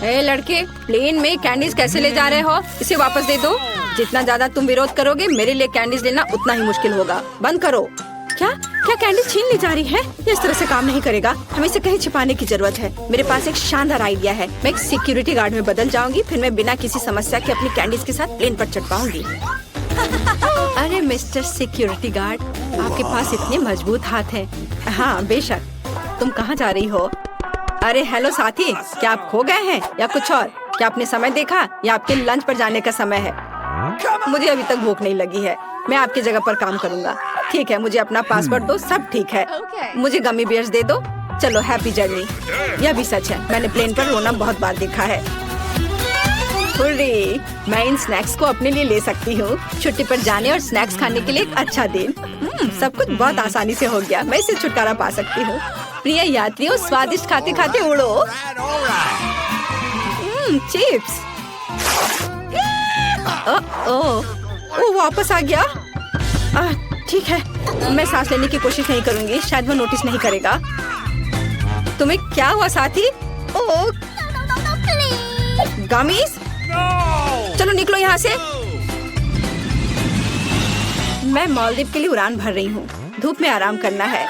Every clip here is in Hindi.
ए लड़के, प्लेन में कैंडीज कैसे ले जा रहे हो? इसे वापस दे दो। जितना ज्यादा तुम विरोध करोगे, मेरे लिए कैंडीज लेना उतना ही मुश्किल होगा। बंद करो। क्या क्या कैंडीज छीन ली जा रही है? ये इस तरह से काम नहीं करेगा। हमें इसे कहीं छिपाने की जरूरत है। मेरे पास एक शानदार आइडिया है। मैं एक सिक्योरिटी गार्ड में बदल जाऊंगी, फिर मैं बिना किसी समस्या के अपनी कैंडीज के साथ प्लेन पर चढ़ पाऊंगी। अरे मिस्टर सिक्योरिटी गार्ड, आपके पास इतने मजबूत हाथ हैं। हाँ बेशक। तुम कहाँ जा रही हो? अरे हेलो साथी, क्या आप खो गए हैं या कुछ और? क्या आपने समय देखा या आपके लंच पर जाने का समय है? मुझे अभी तक भूख नहीं लगी है। मैं आपकी जगह पर काम करूंगा। ठीक है, मुझे अपना पासवर्ड दो, सब ठीक है। मुझे गमी बियर्स दे दो। चलो हैप्पी जर्नी। यह भी सच है, मैंने प्लेन पर रोना बहुत बार देखा है। हुर्रे, मैं इन स्नैक्स को अपने लिए ले सकती हूँ। छुट्टी पर जाने और स्नैक्स खाने के लिए एक अच्छा दिन। सब कुछ बहुत आसानी से हो गया। मैं इससे छुटकारा पा सकती हूँ। प्रिय यात्रियों, स्वादिष्ट खाते खाते उड़ो। चिप्स। ओ वापस आ गया। ठीक है, मैं सांस लेने की कोशिश नहीं करूंगी। शायद वो नोटिस नहीं करेगा। तुम्हें क्या हुआ साथी? ओह गामीज, चलो निकलो यहाँ से। मैं मालदीव के लिए उड़ान भर रही हूँ। धूप में आराम करना है।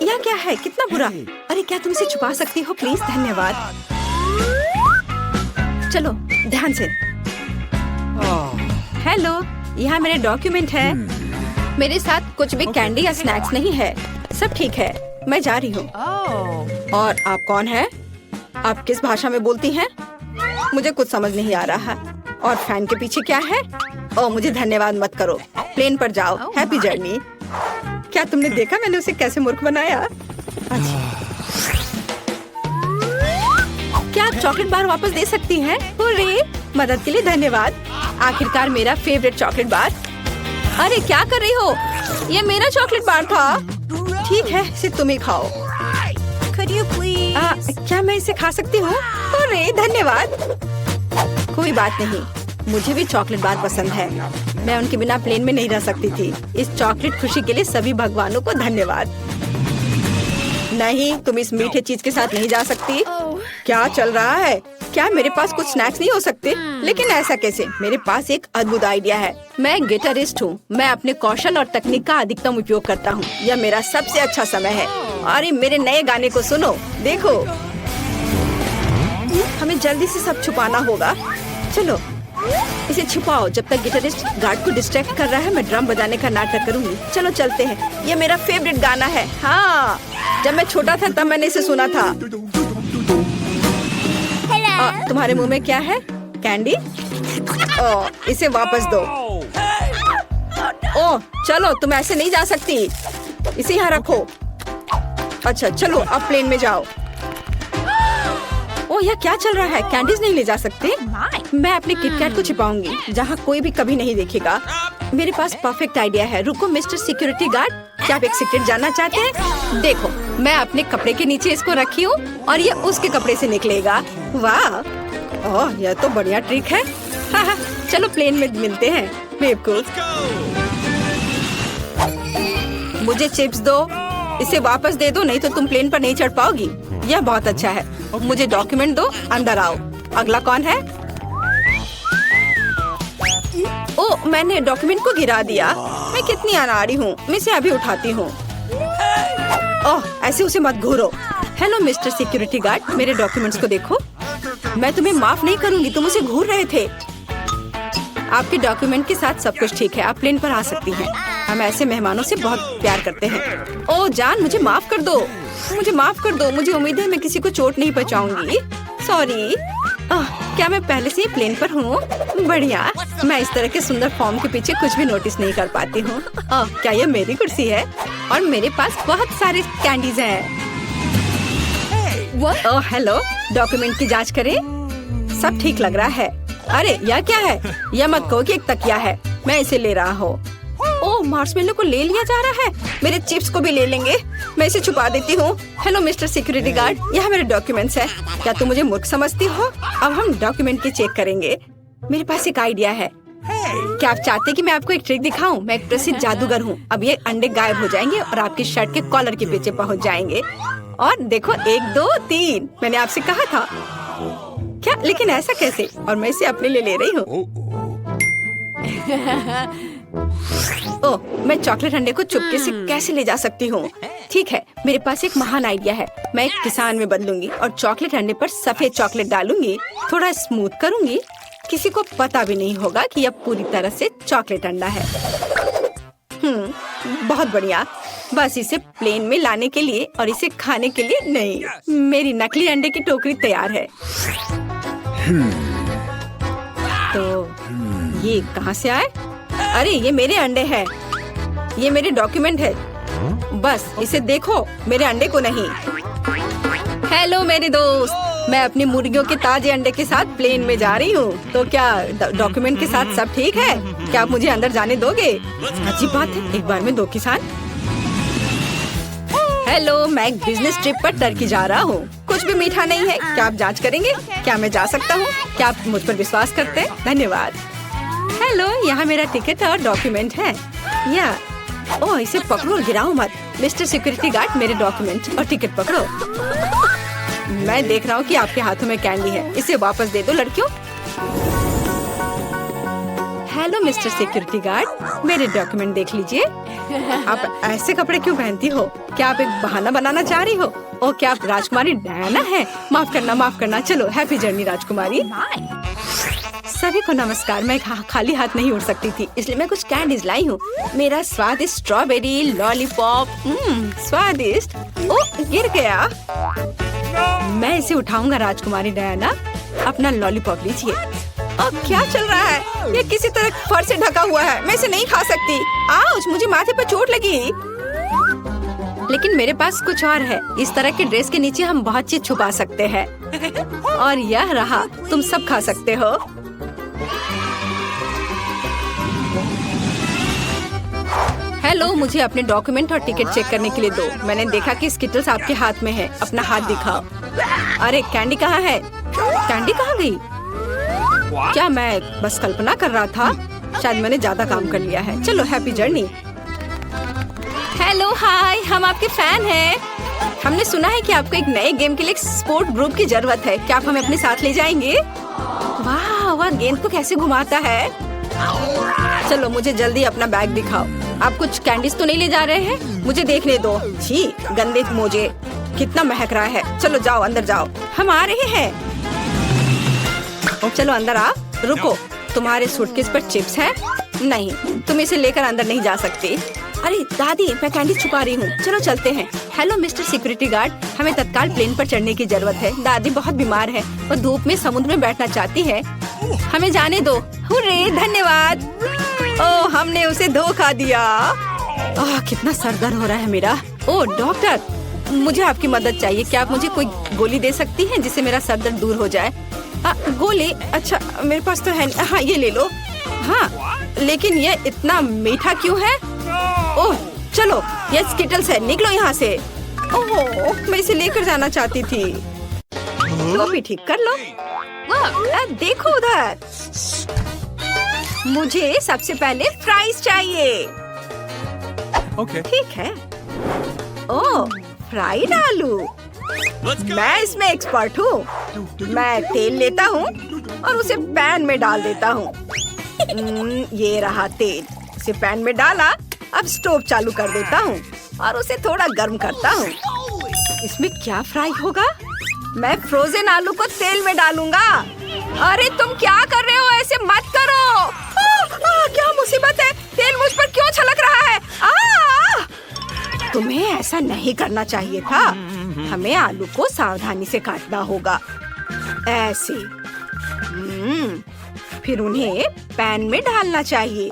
यह क्या है? कितना बुरा। अरे क्या तुम इसे छुपा सकती हो प्लीज? धन्यवाद। चलो ध्यान से। हेलो, यहाँ मेरे डॉक्यूमेंट है। मेरे साथ कुछ भी कैंडी या स्नैक्स नहीं है। सब ठीक है, मैं जा रही हूँ। और आप कौन है? आप किस भाषा में बोलती हैं? मुझे कुछ समझ नहीं आ रहा। और फैन के पीछे क्या है? ओह मुझे धन्यवाद मत करो। प्लेन पर जाओ। Happy journey. क्या तुमने देखा मैंने उसे कैसे मूर्ख बनाया? अच्छा, क्या आप चॉकलेट बार वापस दे सकती हैं? हुर्रे, मदद के लिए धन्यवाद। आखिरकार मेरा फेवरेट चॉकलेट बार। अरे क्या कर रही हो? ये मेरा चॉकलेट बार था। ठीक है, इसे तुम ही खाओ। Could you please? क्या मैं इसे खा सकती हूँ? अरे धन्यवाद। कोई बात नहीं, मुझे भी चॉकलेट बार पसंद है। मैं उनके बिना प्लेन में नहीं रह सकती थी। इस चॉकलेट खुशी के लिए सभी भगवानों को धन्यवाद। नहीं, तुम इस मीठे चीज के साथ नहीं जा सकती। क्या चल रहा है? क्या मेरे पास कुछ स्नैक्स नहीं हो सकते? लेकिन ऐसा कैसे? मेरे पास एक अद्भुत आइडिया है। मैं एक गिटारिस्ट हूँ। मैं अपने कौशल और तकनीक का अधिकतम उपयोग करता हूँ। यह मेरा सबसे अच्छा समय है। अरे मेरे नए गाने को सुनो, देखो। हमें जल्दी से सब छुपाना होगा। चलो इसे छुपाओ। जब तक गिटारिस्ट गार्ड को डिस्ट्रैक्ट कर रहा है, मैं ड्रम बजाने का नाटक करूंगी। चलो चलते हैं। ये मेरा फेवरेट गाना है। हाँ, जब मैं छोटा था तब मैंने इसे सुना था। तुम्हारे मुंह में क्या है? कैंडी? इसे वापस दो। ओह चलो, तुम ऐसे नहीं जा सकती। इसे यहाँ रखो। अच्छा चलो, अब प्लेन में जाओ। ओह यह क्या चल रहा है? कैंडीज नहीं ले जा सकते? मैं अपने किटकैट को छिपाऊंगी जहाँ कोई भी कभी नहीं देखेगा। मेरे पास परफेक्ट आइडिया है। रुको मिस्टर सिक्योरिटी गार्ड, क्या आप एक सीक्रेट जानना चाहते हैं? देखो, मैं अपने कपड़े के नीचे इसको रखी हूँ और ये उसके कपड़े से निकलेगा। वाह, ओह यह तो बढ़िया ट्रिक है। हाँ, चलो प्लेन में मिलते हैं। बेवकूफ। मुझे चिप्स दो। इसे वापस दे दो, नहीं तो तुम प्लेन पर नहीं चढ़ पाओगी। यह बहुत अच्छा है। मुझे डॉक्यूमेंट दो। अंदर आओ। अगला कौन है? ओह मैंने डॉक्यूमेंट को गिरा दिया। मैं कितनी अनाड़ी हूँ। मैं इसे अभी उठाती हूँ। ओह ऐसे उसे मत घूरो। हेलो मिस्टर सिक्योरिटी गार्ड, मेरे डॉक्यूमेंट्स को देखो। मैं तुम्हें माफ नहीं करूंगी, तुम उसे घूर रहे थे। आपके डॉक्यूमेंट के साथ सब कुछ ठीक है। आप प्लेन पर आ सकती हैं। हम ऐसे मेहमानों से बहुत प्यार करते हैं। ओह जान, मुझे माफ कर दो। मुझे माफ कर दो। मुझे उम्मीद है मैं किसी को चोट नहीं पहुंचाऊंगी। सॉरी। क्या मैं पहले से ही प्लेन पर हूँ? बढ़िया। मैं इस तरह के सुंदर फॉर्म के पीछे कुछ भी नोटिस नहीं कर पाती हूँ। क्या ये मेरी कुर्सी है? और मेरे पास बहुत सारे कैंडीज हैं। ओह हेलो, डॉक्यूमेंट की जांच करें। सब ठीक लग रहा है। अरे यह क्या है? यह मत कहो कि एक तकिया है। मैं इसे ले रहा हूँ। ओह मार्शमेलो को ले लिया जा रहा है। मेरे चिप्स को भी ले लेंगे। मैं इसे छुपा देती हूँ। हेलो मिस्टर सिक्योरिटी गार्ड, यह मेरे डॉक्यूमेंट्स है। क्या तुम मुझे मूर्ख समझती हो? अब हम डॉक्यूमेंट की चेक करेंगे। मेरे पास एक आइडिया है। क्या आप चाहते कि मैं आपको एक ट्रिक दिखाऊं? मैं एक प्रसिद्ध जादूगर हूँ। अब ये अंडे गायब हो जाएंगे और आपकी शर्ट के कॉलर के पीछे पहुँच जाएंगे। और देखो, 1 2 3, मैंने आपसे कहा था। क्या? लेकिन ऐसा कैसे? और मैं इसे अपने लिए ले रही हूँ। ओह, मैं चॉकलेट अंडे को चुपके से कैसे ले जा सकती हूँ? ठीक है, मेरे पास एक महान आइडिया है। मैं एक किसान में बदलूंगी और चॉकलेट अंडे पर सफेद चॉकलेट डालूंगी, थोड़ा स्मूथ करूंगी। किसी को पता भी नहीं होगा कि यह पूरी तरह से चॉकलेट अंडा है। बहुत बढ़िया। बस इसे प्लेन में लाने के लिए और इसे खाने के लिए नहीं। मेरी नकली अंडे की टोकरी तैयार है। तो ये कहाँ से आए? अरे ये मेरे अंडे हैं। ये मेरे डॉक्यूमेंट है। बस इसे देखो, मेरे अंडे को नहीं। हेलो मेरे दोस्त, मैं अपनी मुर्गियों के ताजे अंडे के साथ प्लेन में जा रही हूँ। तो क्या डॉक्यूमेंट के साथ सब ठीक है? क्या आप मुझे अंदर जाने दोगे? अजीब बात है, एक बार में 2 किसान। हेलो, मैं एक बिजनेस ट्रिप पर टर्की जा रहा हूँ। कुछ भी मीठा नहीं है। क्या आप जांच करेंगे? क्या मैं जा सकता हूँ? क्या आप मुझ पर विश्वास करते हैं? धन्यवाद। हेलो, यहाँ मेरा टिकट और डॉक्यूमेंट है। या ओह, इसे पकड़ो और गिराओ मत। मिस्टर सिक्योरिटी गार्ड, मेरे डॉक्यूमेंट और टिकट पकड़ो। मैं देख रहा हूँ कि आपके हाथों में कैंडी है। इसे वापस दे दो लड़कियों। हेलो मिस्टर सिक्योरिटी गार्ड, मेरे डॉक्यूमेंट देख लीजिए। आप ऐसे कपड़े क्यों पहनती हो? क्या आप एक बहाना बनाना चाह रही हो? और क्या आप राजकुमारी डायना है? माफ करना। चलो, हैप्पी जर्नी राजकुमारी। सभी को नमस्कार। मैं खाली हाथ नहीं उड़ सकती थी, इसलिए मैं कुछ कैंडीज लाई हूँ। मेरा स्वादिष्ट स्ट्रॉबेरी लॉलीपॉप, स्वादिष्ट। ओह, गिर गया। मैं इसे उठाऊंगा राजकुमारी डायना। अपना लॉलीपॉप लीजिए। अब क्या चल रहा है? ये किसी तरह फर से ढका हुआ है। मैं इसे नहीं खा सकती। आउच, मुझे माथे पर चोट लगी। लेकिन मेरे पास कुछ और है। इस तरह के ड्रेस के नीचे हम बहुत चीज छुपा सकते हैं। और यह रहा, तुम सब खा सकते हो। हेलो, मुझे अपने डॉक्यूमेंट और टिकट चेक करने के लिए दो। मैंने देखा कि स्किटल्स आपके हाथ में है। अपना हाथ दिखाओ। अरे कैंडी कहाँ है? कैंडी कहाँ गई? क्या मैं बस कल्पना कर रहा था? शायद मैंने ज्यादा काम कर लिया है। चलो, हैप्पी जर्नी। हेलो, हाय, हम आपके फैन हैं। हमने सुना है कि आपको एक नए गेम के लिए एक स्पोर्ट ग्रुप की जरूरत है। क्या आप हमें अपने साथ ले जाएंगे? वाह, वह गेंद को कैसे घुमाता है। चलो, मुझे जल्दी अपना बैग दिखाओ। आप कुछ कैंडीज तो नहीं ले जा रहे हैं? मुझे देखने दो। छी, गंदे मोजे, कितना महक रहा है। चलो जाओ, अंदर जाओ। हम आ रहे हैं। चलो अंदर आओ। रुको, तुम्हारे सूटकेस पर चिप्स है? नहीं, तुम इसे लेकर अंदर नहीं जा सकती। अरे दादी, मैं कैंडी छुपा रही हूँ। चलो चलते हैं। हेलो मिस्टर सिक्योरिटी गार्ड, हमें तत्काल प्लेन पर चढ़ने की जरूरत है। दादी बहुत बीमार है और धूप में समुद्र में बैठना चाहती है। हमें जाने दो। हुर्रे, धन्यवाद। ओह, हमने उसे धोखा दिया। कितना सर दर्द हो रहा है मेरा। ओह डॉक्टर, मुझे आपकी मदद चाहिए। क्या आप मुझे कोई गोली दे सकती हैं जिससे मेरा सर दर्द दूर हो जाए? गोली? अच्छा, मेरे पास तो है। हाँ, ये ले लो। हाँ, लेकिन ये इतना मीठा क्यों है? ओह चलो, ये स्किटल्स है। निकलो यहाँ से। ओह, मैं इसे लेकर जाना चाहती थी। तो भी ठीक कर लो। देखो उधर। मुझे सबसे पहले फ्राइज चाहिए। ठीक है। ओह, फ्राइड आलू। मैं इसमें एक्सपर्ट हूँ। मैं तेल लेता हूँ और उसे पैन में डाल देता हूँ। ये रहा तेल। इसे पैन में डाला। अब स्टोव चालू कर देता हूँ और उसे थोड़ा गर्म करता हूँ। इसमें क्या फ्राई होगा? मैं फ्रोजन आलू को तेल में डालूंगा। अरे तुम क्या कर रहे हो? ऐसे मत करो। क्या मुसीबत है? तेल मुझ पर क्यों छलक रहा है? तुम्हें ऐसा नहीं करना चाहिए था। हमें आलू को सावधानी से काटना होगा, ऐसे। फिर उन्हें पैन में डालना चाहिए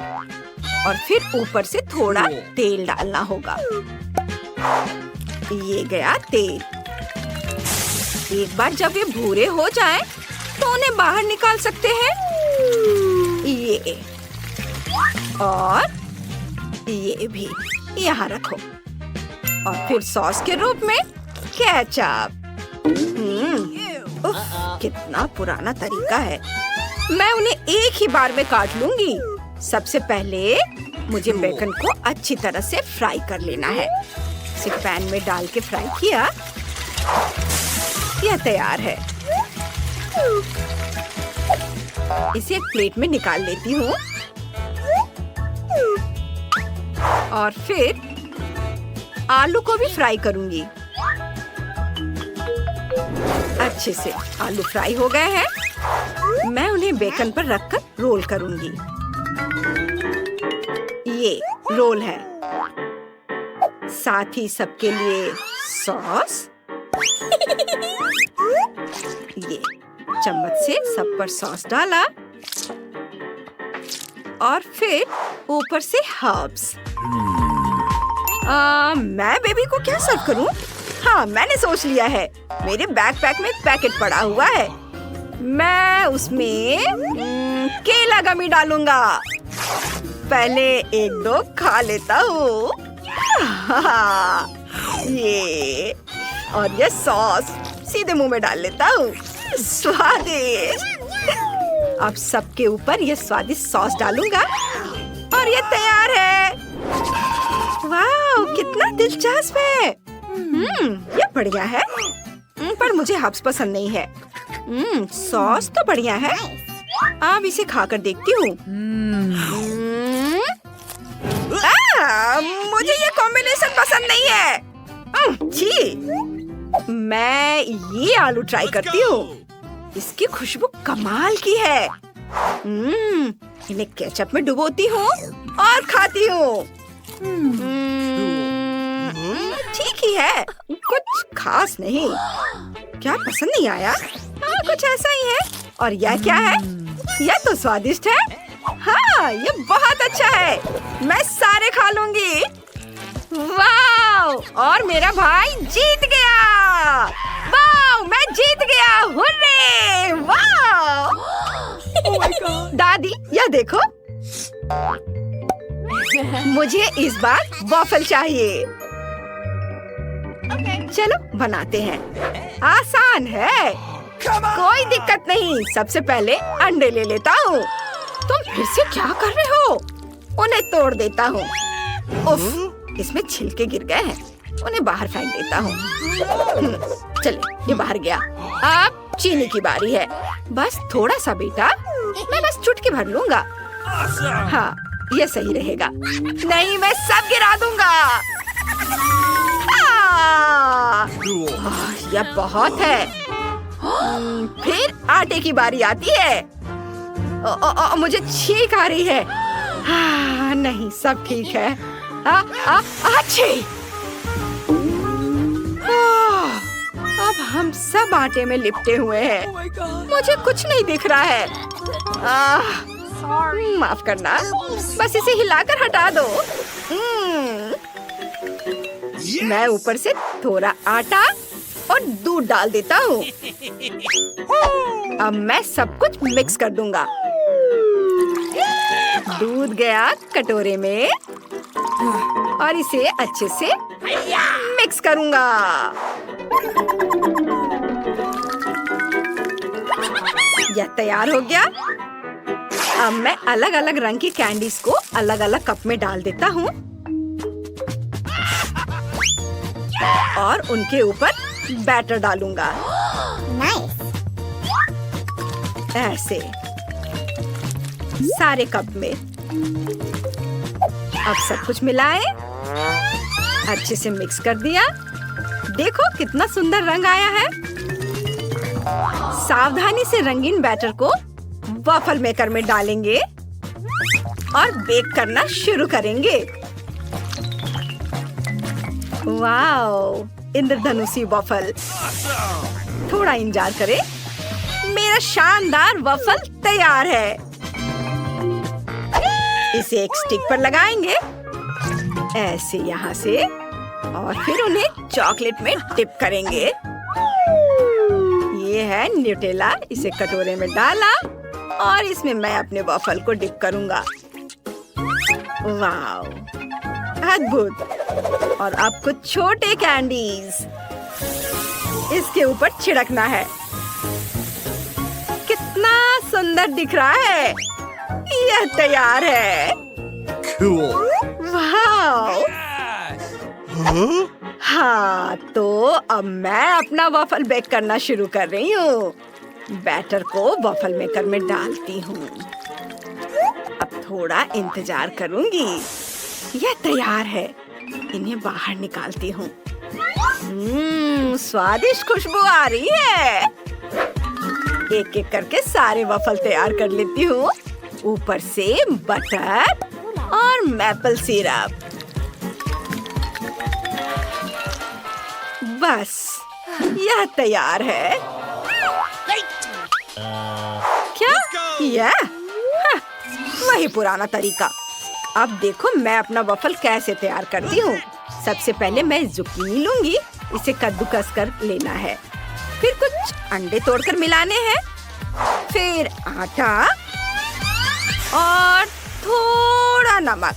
और फिर ऊपर से थोड़ा तेल डालना होगा। ये गया तेल। एक बार जब ये भूरे हो जाएं, तो उन्हें बाहर निकाल सकते हैं। ये और ये भी यहाँ रखो। और फिर सॉस के रूप में केचप। कितना पुराना तरीका है। मैं उन्हें एक ही बार में काट लूंगी। सबसे पहले मुझे बेकन को अच्छी तरह से फ्राई कर लेना है। इसे पैन में डाल के फ्राई किया। यह तैयार है। इसे एक प्लेट में निकाल लेती हूँ और फिर आलू को भी फ्राई करूंगी। अच्छे से आलू फ्राई हो गए हैं। मैं उन्हें बेकन पर रखकर रोल करूंगी। ये रोल है। साथ ही सबके लिए सॉस। ये चम्मच से सब पर सॉस डाला और फिर ऊपर से हर्ब्स। मैं बेबी को क्या सर्व करूं? हाँ, मैंने सोच लिया है। मेरे बैकपैक में पैकेट पड़ा हुआ है। मैं उसमें केला गमी डालूंगा। पहले एक दो खा लेता हूँ। ये और ये सॉस सीधे मुंह में डाल लेता हूँ। स्वादिष्ट। अब सबके ऊपर ये स्वादिष्ट सॉस डालूंगा और ये तैयार है। वाह, कितना दिलचस्प है। ये बढ़िया है। पर मुझे हर्ब्स पसंद नहीं है। सॉस तो बढ़िया है। अब इसे खाकर देखती हूँ। मुझे ये कॉम्बिनेशन पसंद नहीं है। छी। मैं ये आलू ट्राई करती हूँ। इसकी खुशबू कमाल की है। इन्हें केचप में डुबोती हूँ और खाती हूँ। ठीक ही है, कुछ खास नहीं। क्या पसंद नहीं आया? हाँ, कुछ ऐसा ही है। और यह क्या है? यह तो स्वादिष्ट है। हाँ, ये बहुत अच्छा है। मैं सारे खा लूंगी। वाह! और मेरा भाई जीत गया। वाह! मैं जीत गया। हुर्रे! वाह! दादी, यह देखो। मुझे इस बार वॉफल चाहिए। चलो बनाते हैं। आसान है, कोई दिक्कत नहीं। सबसे पहले अंडे ले लेता हूँ। तुम फिर से क्या कर रहे हो? उन्हें तोड़ देता हूँ। उफ, इसमें छिलके गिर गए हैं। उन्हें बाहर फेंक देता हूँ। चले, ये बाहर गया। अब चीनी की बारी है। बस थोड़ा सा बेटा, मैं बस चुटकी भर लूंगा। हाँ, ये सही रहेगा। नहीं, मैं सब गिरा दूंगा। यह बहुत है। फिर आटे की बारी आती है। मुझे छींक आ रही है। नहीं, सब ठीक है। अच्छी। अब हम सब आटे में लिपटे हुए हैं। मुझे कुछ नहीं दिख रहा है। माफ करना, बस इसे हिलाकर हटा दो। मैं ऊपर से थोड़ा आटा और दूध डाल देता हूँ। अब मैं सब कुछ मिक्स कर दूंगा। दूध गया कटोरे में और इसे अच्छे से मिक्स करूंगा। यह तैयार हो गया। अब मैं अलग अलग रंग की कैंडीज को अलग अलग कप में डाल देता हूँ और उनके ऊपर बैटर डालूंगा। ऐसे सारे कप में। अब सब कुछ मिलाएं। अच्छे से मिक्स कर दिया। देखो कितना सुंदर रंग आया है। सावधानी से रंगीन बैटर को वॉफल मेकर में डालेंगे और बेक करना शुरू करेंगे। वाओ, इंद्रधनुषी वॉफल। थोड़ा इंतजार करें। मेरा शानदार वॉफल तैयार है। इसे एक स्टिक पर लगाएंगे, ऐसे यहाँ से, और फिर उन्हें चॉकलेट में डिप करेंगे। ये है न्यूटेला। इसे कटोरे में डाला और इसमें मैं अपने वॉफल को डिप करूंगा। वाओ, अद्भुत। और अब कुछ छोटे कैंडीज इसके ऊपर छिड़कना है। कितना सुंदर दिख रहा है। यह तैयार है। वाओ। हाँ, तो अब मैं अपना वॉफल बेक करना शुरू कर रही हूँ। बैटर को वॉफल मेकर में डालती हूँ। अब थोड़ा इंतजार करूंगी। यह तैयार है। इन्हें बाहर निकालती हूँ। स्वादिष्ट खुशबू आ रही है। एक एक करके सारे वॉफल तैयार कर लेती हूँ। ऊपर से बटर और मैपल सिरप। बस यह तैयार है। क्या यह वही पुराना तरीका। अब देखो मैं अपना वॉफल कैसे तैयार करती हूँ। सबसे पहले मैं जुकीनी लूंगी। इसे कद्दूकस कर लेना है। फिर कुछ अंडे तोड़कर मिलाने हैं। फिर आटा और थोड़ा नमक।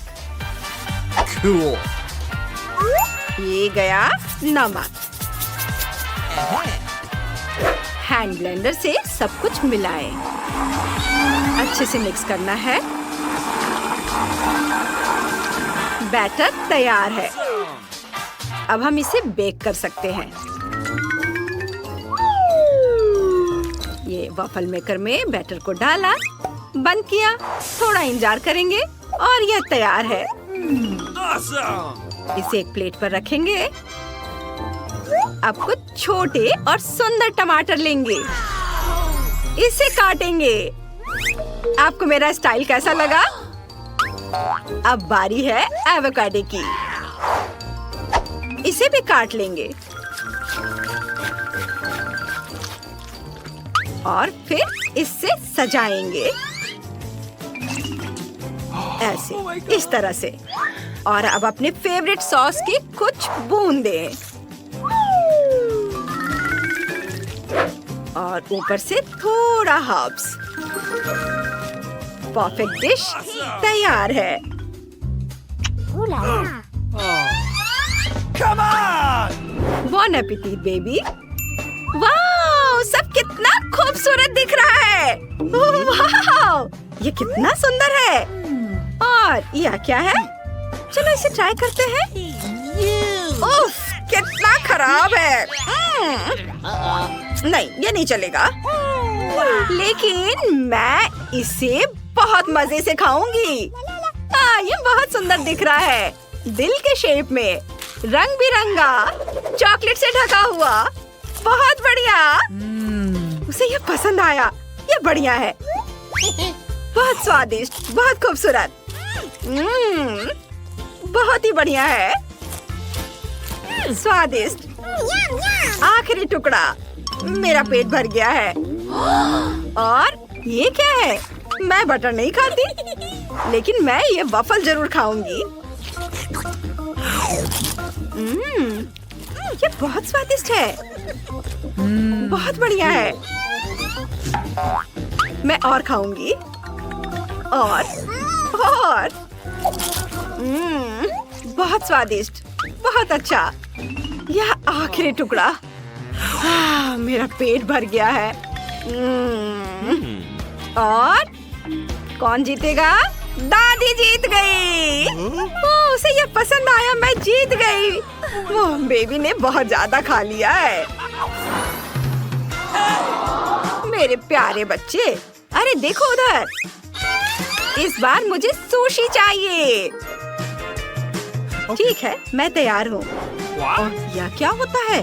ये गया नमक। हैंड ब्लेंडर से सब कुछ मिलाएं। अच्छे से मिक्स करना है। बैटर तैयार है। अब हम इसे बेक कर सकते हैं। ये वॉफल मेकर में बैटर को डाला, बंद किया, थोड़ा इंतजार करेंगे और यह तैयार है। इसे एक प्लेट पर रखेंगे। अब कुछ छोटे और सुंदर टमाटर लेंगे। इसे काटेंगे। आपको मेरा स्टाइल कैसा लगा? अब बारी है एवोकाडो की। इसे भी काट लेंगे और फिर इससे सजाएंगे ऐसे, इस तरह से। और अब अपने फेवरेट सॉस की कुछ बूंदें और ऊपर से थोड़ा हर्ब्स। परफेक्ट डिश तैयार है। बॉन एपेटिट बेबी। वाह, सब कितना खूबसूरत दिख रहा है। वाह, ये कितना सुंदर है। और यह क्या है? चलो इसे ट्राई करते हैं। उफ, कितना खराब है। नहीं, ये नहीं चलेगा। लेकिन मैं इसे बहुत मजे से खाऊंगी। ये बहुत सुंदर दिख रहा है। दिल के शेप में, रंग बिरंगा, चॉकलेट से ढका हुआ। बहुत बढ़िया। उसे ये पसंद आया। ये बढ़िया है। बहुत स्वादिष्ट, बहुत खूबसूरत। बहुत ही बढ़िया है। स्वादिष्ट। आखिरी टुकड़ा। मेरा पेट भर गया है। और ये क्या है? मैं बटर नहीं खाती, लेकिन मैं ये वॉफल जरूर खाऊंगी। ये बहुत स्वादिष्ट है। बहुत बढ़िया है। मैं और खाऊंगी। और बहुत स्वादिष्ट, बहुत अच्छा। यह आखिरी टुकड़ा। मेरा पेट भर गया है। और कौन जीतेगा? दादी जीत गई। उसे ये पसंद आया। मैं जीत गई। वो बेबी ने बहुत ज्यादा खा लिया है। मेरे प्यारे बच्चे, अरे देखो उधर। इस बार मुझे सुशी चाहिए। ठीक है, मैं तैयार हूँ। यह क्या होता है?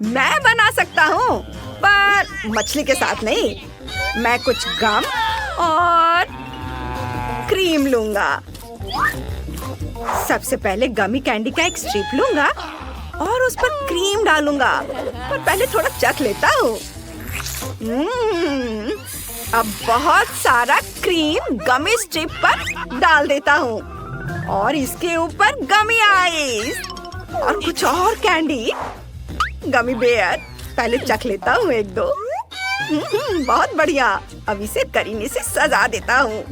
मैं बना सकता हूँ, पर मछली के साथ नहीं। मैं कुछ गम और क्रीम लूंगा। सबसे पहले गमी कैंडी का एक स्ट्रिप लूंगा और उस पर क्रीम डालूंगा। पर पहले थोड़ा चख लेता हूँ। अब बहुत सारा क्रीम गमी स्ट्रिप पर डाल देता हूँ और इसके ऊपर गमी आइस और कुछ और कैंडी, गमी बेयर। पहले चख लेता हूँ एक दो। बहुत बढ़िया। अब इसे करीने से सजा देता हूँ।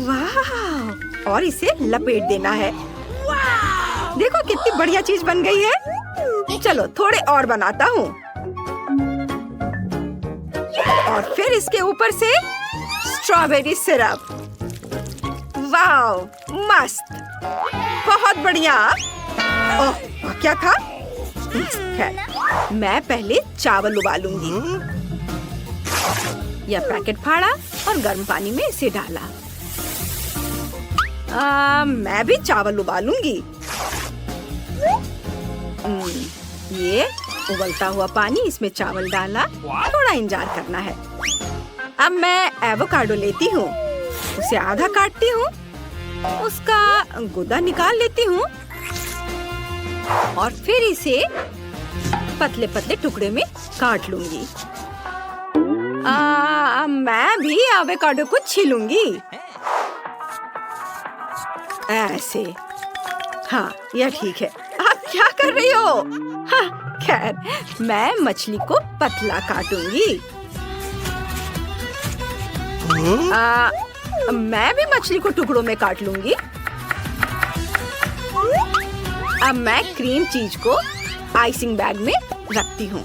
वाह, और इसे लपेट देना है। देखो कितनी बढ़िया चीज बन गई है। चलो थोड़े और बनाता हूँ। और फिर इसके ऊपर से स्ट्रॉबेरी सिरप। वाह, मस्त, बहुत बढ़िया। ओह, क्या था? खैर, मैं पहले चावल उबालूंगी। यह पैकेट फाड़ा और गर्म पानी में इसे डाला। मैं भी चावल उबालूंगी। ये उबलता हुआ पानी, इसमें चावल डाला, थोड़ा इंतजार करना है। अब मैं एवोकाडो लेती हूँ, उसे आधा काटती हूँ, उसका गुदा निकाल लेती हूँ और फिर इसे पतले पतले टुकड़े में काट लूंगी। मैं भी एवोकाडो को छीलूंगी ऐसे। हाँ, यह ठीक है। आप क्या कर रही हो? हाँ, खैर, मैं मछली को पतला काटूंगी। मैं भी मछली को टुकड़ों में काट लूंगी। अब मैं क्रीम चीज को आइसिंग बैग में रखती हूँ।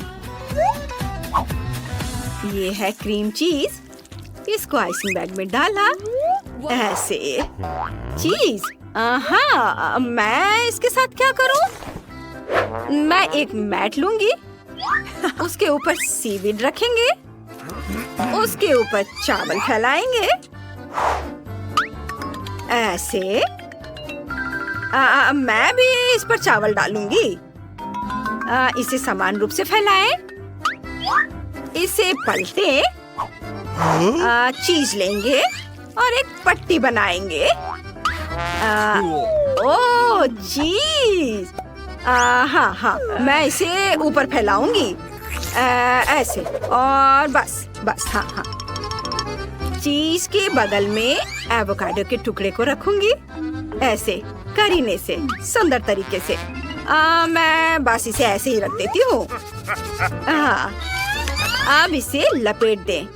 ये है क्रीम चीज, इसको आइसिंग बैग में डाला ऐसे। चीज, हाँ, मैं इसके साथ क्या करूँ? मैं एक मैट लूंगी, उसके ऊपर सीवीड रखेंगे, उसके ऊपर चावल फैलाएंगे ऐसे। मैं भी इस पर चावल डालूंगी। इसे समान रूप से फैलाएं, इसे पलटे, चीज लेंगे और एक पट्टी बनाएंगे। ओह चीज, हाँ हाँ, मैं इसे ऊपर फैलाऊंगी ऐसे और बस बस। हाँ हाँ, चीज के बगल में एवोकाडो के टुकड़े को रखूंगी ऐसे, करीने से, सुंदर तरीके से। मैं बस इसे ऐसे ही रख देती हूँ। हाँ, अब इसे लपेट दें,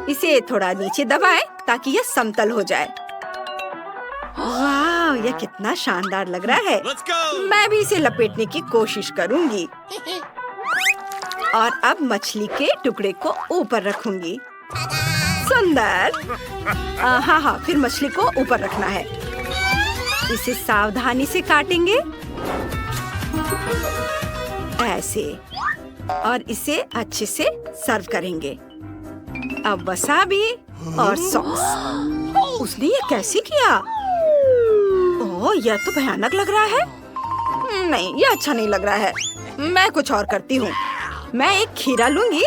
इसे थोड़ा नीचे दबाएं ताकि यह समतल हो जाए। वाह, यह कितना शानदार लग रहा है। मैं भी इसे लपेटने की कोशिश करूंगी और अब मछली के टुकड़े को ऊपर रखूंगी। सुंदर। हाँ हाँ, फिर मछली को ऊपर रखना है। इसे सावधानी से काटेंगे ऐसे और इसे अच्छे से सर्व करेंगे। अब वसाबी और सॉस। उसने ये कैसे किया? ओह, यह तो भयानक लग रहा है। नहीं, यह अच्छा नहीं लग रहा है। मैं कुछ और करती हूँ। मैं एक खीरा लूंगी,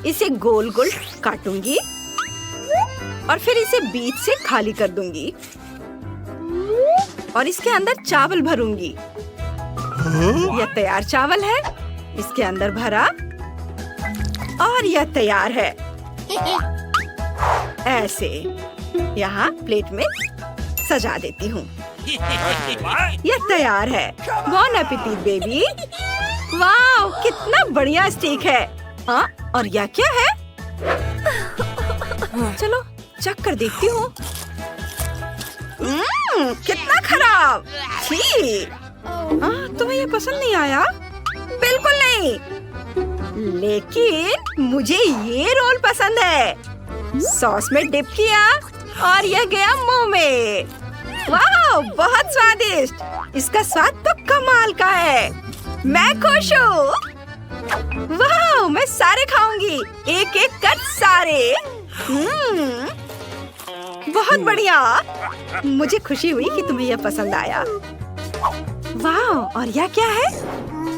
इसे गोल गोल काटूंगी और फिर इसे बीच से खाली कर दूंगी और इसके अंदर चावल भरूंगी। यह तैयार चावल है, इसके अंदर भरा और यह तैयार है ऐसे। यहाँ प्लेट में सजा देती हूँ। यह तैयार है। बॉन एपेटिट बेबी। वाह, कितना बढ़िया स्टेक है। हाँ, और यह क्या है? चलो चख कर देखती हूँ। कितना खराब। छी, तुम्हें ये पसंद नहीं आया? बिल्कुल नहीं। लेकिन मुझे ये रोल पसंद है। सॉस में डिप किया और यह गया मुंह में। वाह, बहुत स्वादिष्ट। इसका स्वाद तो कमाल का है। मैं खुश हूँ। वाह, मैं सारे खाऊंगी, एक एक कर सारे। बहुत बढ़िया। मुझे खुशी हुई कि तुम्हें यह पसंद आया। वाह, और यह क्या है?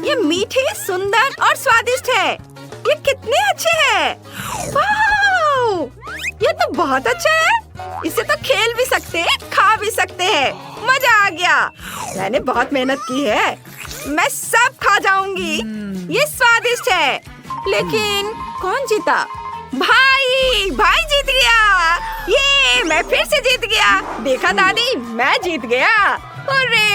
ये मीठे, सुंदर और स्वादिष्ट है। ये कितने अच्छे हैं। वाह, ये तो बहुत अच्छा है। इसे तो खेल भी सकते हैं, खा भी सकते हैं। मजा आ गया। मैंने बहुत मेहनत की है। मैं सब खा जाऊंगी। ये स्वादिष्ट है। लेकिन कौन जीता? भाई जीत गया। ये मैं फिर से जीत गया। देखा दादी, मैं जीत गया। अरे